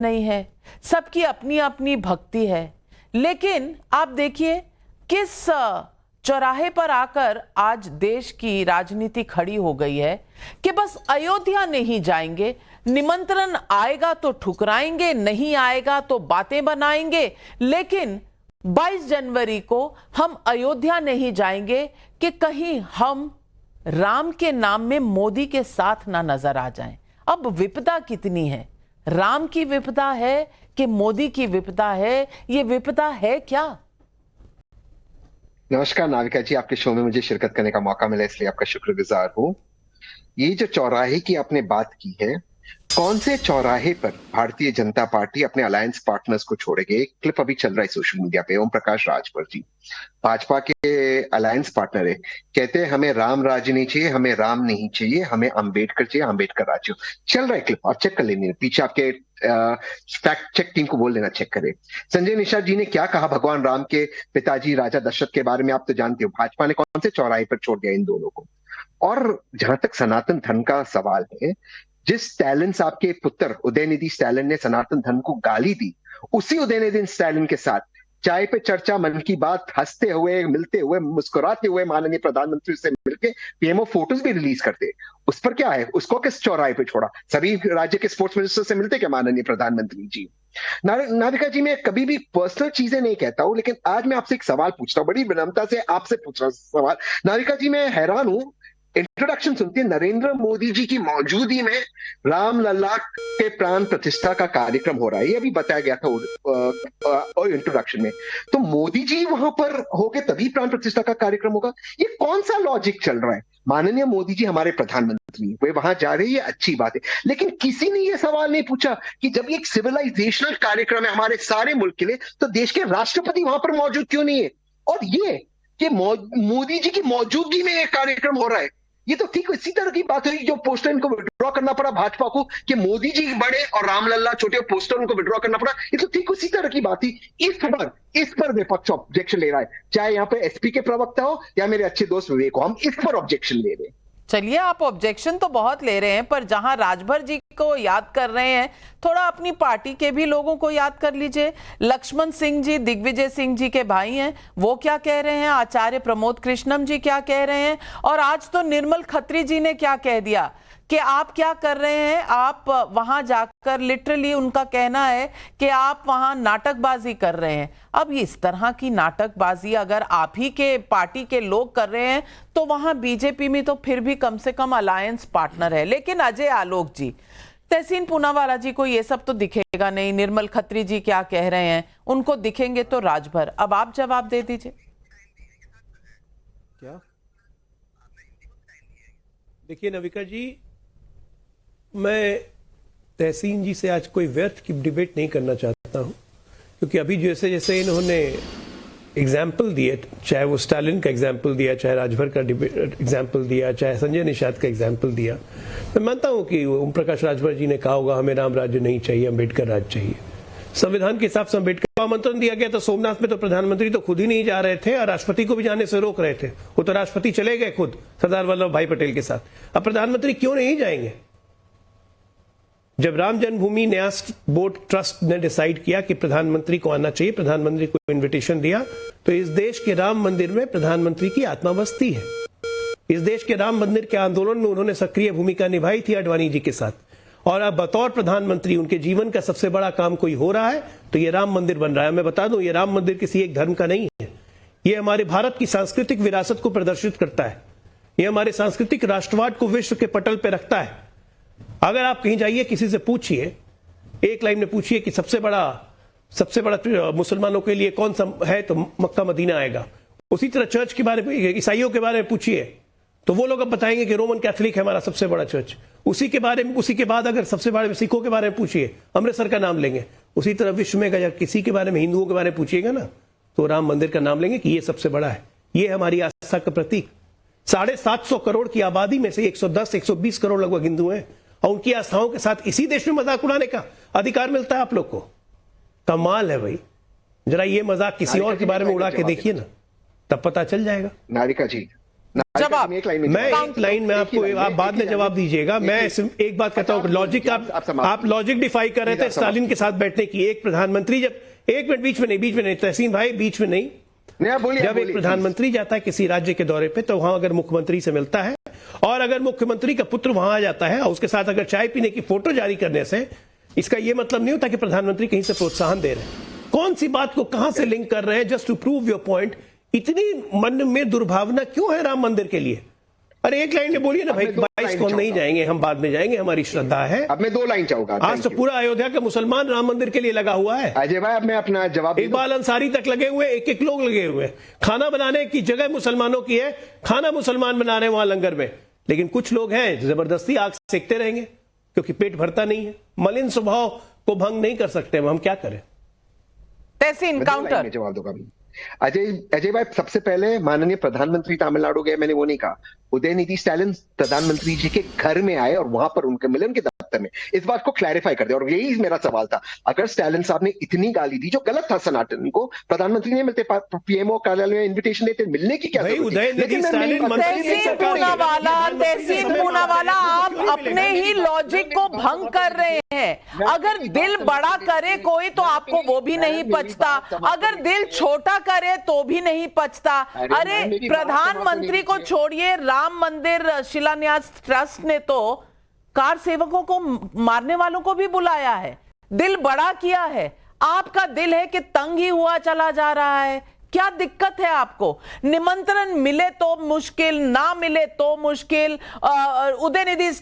नहीं है, सबकी अपनी अपनी भक्ति है। लेकिन आप देखिए किस चौराहे पर आकर आज देश की राजनीति खड़ी हो गई है कि बस अयोध्या नहीं जाएंगे, निमंत्रण आएगा तो ठुकराएंगे, नहीं आएगा तो बातें बनाएंगे, लेकिन 22 जनवरी को हम अयोध्या नहीं जाएंगे कि कहीं हम राम के नाम में मोदी के साथ ना नजर आ जाएं। अब विपदा कितनी है, राम की विपदा है कि मोदी की विपदा है? ये विपदा है क्या? नमस्कार नाविका जी, आपके शो में मुझे शिरकत करने का मौका मिला इसलिए आपका शुक्रगुजार हूँ। ये जो चौराहे की आपने बात की है, कौन से चौराहे पर भारतीय जनता पार्टी अपने अलायंस पार्टनर्स को छोड़ेगी? एक क्लिप अभी चल रहा है सोशल मीडिया पे, ओम प्रकाश राजभर जी भाजपा के अलायंस पार्टनर है, कहते हैं हमें राम राज्य नहीं चाहिए, हमें राम नहीं चाहिए, हमें अंबेडकर चाहिए, अंबेडकर राज्य। चल रहा है क्लिप, आप चेक कर लेंगे, पीछे आपके फैक्ट चेक टीम को बोल देना चेक करे। संजय निषाद जी ने क्या कहा भगवान राम के पिताजी राजा दशरथ के बारे में आप तो जानते हो। भाजपा ने कौन से चौराहे पर छोड़ दिया इन दोनों को? और जहां तक सनातन धर्म का सवाल है, जिस स्टैलिन साहब के पुत्र उदयनिधि स्टैलिन ने सनातन धर्म को गाली दी, उसी उदयनिधि स्टैलिन के साथ चाय पे चर्चा मन की बात हंसते हुए, मिलते हुए, मुस्कुराते हुए माननीय प्रधानमंत्री से मिलके पीएमओ फोटोज भी रिलीज करते। उस पर क्या है? उसको किस चौराहे पे छोड़ा? सभी राज्य के स्पोर्ट्स मिनिस्टर से मिलते क्या माननीय प्रधानमंत्री जी? नाविका जी, मैं कभी भी पर्सनल चीजें नहीं कहता हूं, लेकिन आज मैं आपसे एक सवाल पूछता हूं, बड़ी विनम्रता से आपसे पूछ रहा हूं सवाल। नाविका जी, मैं हैरान हूं, इंट्रोडक्शन सुनती है नरेंद्र मोदी जी की मौजूदगी में रामलला के प्राण प्रतिष्ठा का कार्यक्रम हो रहा है, ये अभी बताया गया था इंट्रोडक्शन में। तो मोदी जी वहां पर होके तभी प्राण प्रतिष्ठा का कार्यक्रम होगा? ये कौन सा लॉजिक चल रहा है? माननीय मोदी जी हमारे प्रधानमंत्री, वे वहां जा रहे हैं, ये अच्छी बात है, लेकिन किसी ने ये सवाल नहीं पूछा कि जब ये एक सिविलाइजेशनल कार्यक्रम है हमारे सारे मुल्क के लिए, तो देश के राष्ट्रपति वहां पर मौजूद क्यों नहीं है? और ये कि मोदी जी की मौजूदगी में एक कार्यक्रम हो रहा है, ये तो ठीक इसी तरह की बात हुई जो पोस्टर इनको विड्रॉ करना पड़ा भाजपा को, कि मोदी जी बड़े और रामलला छोटे, पोस्टर उनको विड्रॉ करना पड़ा। ये तो ठीक उसी तरह की बात थी। इस पर विपक्ष ऑब्जेक्शन ले रहा है, चाहे यहाँ पे एसपी के प्रवक्ता हो या मेरे अच्छे दोस्त विवेक हो, हम इस पर ऑब्जेक्शन ले रहे हैं। चलिए, आप ऑब्जेक्शन तो बहुत ले रहे हैं, पर जहां राजभर जी को याद कर रहे हैं, थोड़ा अपनी पार्टी के भी लोगों को याद कर लीजिए। लक्ष्मण सिंह जी दिग्विजय सिंह जी के भाई हैं, वो क्या कह रहे हैं? आचार्य प्रमोद कृष्णम जी क्या कह रहे हैं? और आज तो निर्मल खत्री जी ने क्या कह दिया कि आप क्या कर रहे हैं, आप वहां जाकर, लिटरली उनका कहना है कि आप वहां नाटकबाजी कर रहे हैं। अब इस तरह की नाटकबाजी अगर आप ही के पार्टी के लोग कर रहे हैं, तो वहां बीजेपी में तो फिर भी कम से कम अलायंस पार्टनर है। लेकिन अजय आलोक जी, तहसीन पूनावाला जी को ये सब तो दिखेगा नहीं, निर्मल खत्री जी क्या कह रहे हैं उनको दिखेंगे तो राजभर। अब आप जवाब दे दीजिए। क्या देखिए नविका जी, मैं तहसीन जी से आज कोई व्यर्थ की डिबेट नहीं करना चाहता हूं, क्योंकि अभी जैसे जैसे इन्होंने एग्जाम्पल दिए, चाहे वो स्टालिन का एग्जाम्पल दिया, चाहे राजभर का एग्जाम्पल दिया, चाहे संजय निषाद का एग्जाम्पल दिया, मैं मानता हूं कि ओम प्रकाश राजभर जी ने कहा होगा हमें राम राज्य नहीं चाहिए, अंबेडकर राज्य चाहिए। संविधान के हिसाब से अंबेडकर को आमंत्रण दिया गया, तो सोमनाथ में तो प्रधानमंत्री तो खुद ही नहीं जा रहे थे और राष्ट्रपति को भी जाने से रोक रहे थे। वो तो राष्ट्रपति चले गए खुद सरदार वल्लभ भाई पटेल के साथ। अब प्रधानमंत्री क्यों नहीं जाएंगे? जब राम जन्मभूमि न्यास बोर्ड ट्रस्ट ने डिसाइड किया कि प्रधानमंत्री को आना चाहिए, प्रधानमंत्री को इनविटेशन दिया, तो इस देश के राम मंदिर में प्रधानमंत्री की आत्मा बसती है। इस देश के राम मंदिर के आंदोलन में उन्होंने सक्रिय भूमिका निभाई थी आडवाणी जी के साथ, और अब बतौर प्रधानमंत्री उनके जीवन का सबसे बड़ा काम कोई हो रहा है तो ये राम मंदिर बन रहा है। मैं बता दूं, ये राम मंदिर किसी एक धर्म का नहीं है, ये हमारे भारत की सांस्कृतिक विरासत को प्रदर्शित करता है, ये हमारे सांस्कृतिक राष्ट्रवाद को विश्व के पटल पर रखता है। अगर आप कहीं जाइए, किसी से पूछिए, एक लाइन में पूछिए कि सबसे बड़ा मुसलमानों के लिए कौन सा है, तो मक्का मदीना आएगा। उसी तरह चर्च के बारे में, ईसाइयों के बारे में पूछिए तो वो लोग अब बताएंगे कि रोमन कैथोलिक है हमारा सबसे बड़ा चर्च। उसी के बाद अगर सबसे बड़े सिखों के बारे में पूछिए, अमृतसर का नाम लेंगे। उसी तरह विश्व में अगर किसी के बारे में, हिंदुओं के बारे में पूछिएगा ना, तो राम मंदिर का नाम लेंगे कि ये सबसे बड़ा है, ये हमारी आस्था का प्रतीक। 750 करोड़ की आबादी में से 110-120 करोड़ लगभग हिंदू हैं, और उनकी आस्थाओं के साथ इसी देश में मजाक उड़ाने का अधिकार मिलता है आप लोग को। कमाल है भाई, जरा ये मजाक किसी और के बारे में उड़ा के देखिए ना, तब पता चल जाएगा। नाविका जी, जवाब। एक लाइन में मैं जवाब। एक लाइन में आपको, आप बाद में जवाब दीजिएगा। मैं एक बात कहता हूं, लॉजिक आप लॉजिक डिफाई कर रहे थे स्टालिन के साथ बैठने की। एक प्रधानमंत्री जब, एक मिनट, बीच में नहीं तहसीन भाई, बीच में नहीं। जब एक प्रधानमंत्री जाता है किसी राज्य के दौरे पे, तो वहां अगर मुख्यमंत्री से मिलता है और अगर मुख्यमंत्री का पुत्र वहां आ जाता है और उसके साथ अगर चाय पीने की फोटो जारी करने से, इसका यह मतलब नहीं होता कि प्रधानमंत्री कहीं से प्रोत्साहन दे रहे हैं। कौन सी बात को कहां से लिंक कर रहे हैं? Just to prove your point. इतनी मन में दुर्भावना क्यों है राम मंदिर के लिए? अरे एक लाइन में बोलिए ना भाई, 22 को हम नहीं जाएंगे, हम बाद में जाएंगे, हमारी श्रद्धा है। अब मैं 2 लाइन चाहूंगा। आज तो पूरा अयोध्या का मुसलमान राम मंदिर के लिए लगा हुआ है। अजय भाई, अब मैं अपना जवाब, इकबाल अंसारी तक लगे हुए, एक लोग लगे हुए। खाना बनाने की जगह मुसलमानों की है, खाना मुसलमान बना रहे हैं वहां लंगर में, लेकिन कुछ लोग हैं जबरदस्ती आग सेकते रहेंगे क्योंकि पेट भरता नहीं है। मलिन स्वभाव को भंग नहीं कर सकते हम क्या करें? तहसीन काउंटर। जवाब दूंगा। अजय भाई, सबसे पहले माननीय प्रधानमंत्री तमिलनाडु गए, मैंने वो नहीं कहा। उदयनिधि स्टालिन प्रधानमंत्री जी के घर में आए और वहां पर उनके मिले, उनके दफ्तर में। इस बात को क्लैरिफाई कर दे, और यही मेरा सवाल था। अगर स्टालिन साहब ने इतनी गाली दी, जो गलत था सनातन को, प्रधानमंत्री नहीं मिलते, पीएमओ कार्यालय में इन्विटेशन देते, मिलने की क्या जरूरत थी? तहसीन पूनावाला, आप अपने ही लॉजिक को भंग कर रहे हैं। अगर दिल बड़ा करे कोई तो आपको वो भी नहीं पचता, अगर दिल छोटा करे तो भी नहीं पचता। अरे प्रधानमंत्री को छोड़िए, राम मंदिर शिलान्यास ट्रस्ट ने तो कार सेवकों को मारने वालों को भी बुलाया है, दिल बड़ा किया है। आपका दिल है कि तंग ही हुआ चला जा रहा है। क्या दिक्कत है आपको? निमंत्रण मिले तो मुश्किल, ना मिले तो मुश्किल। उदयनिधि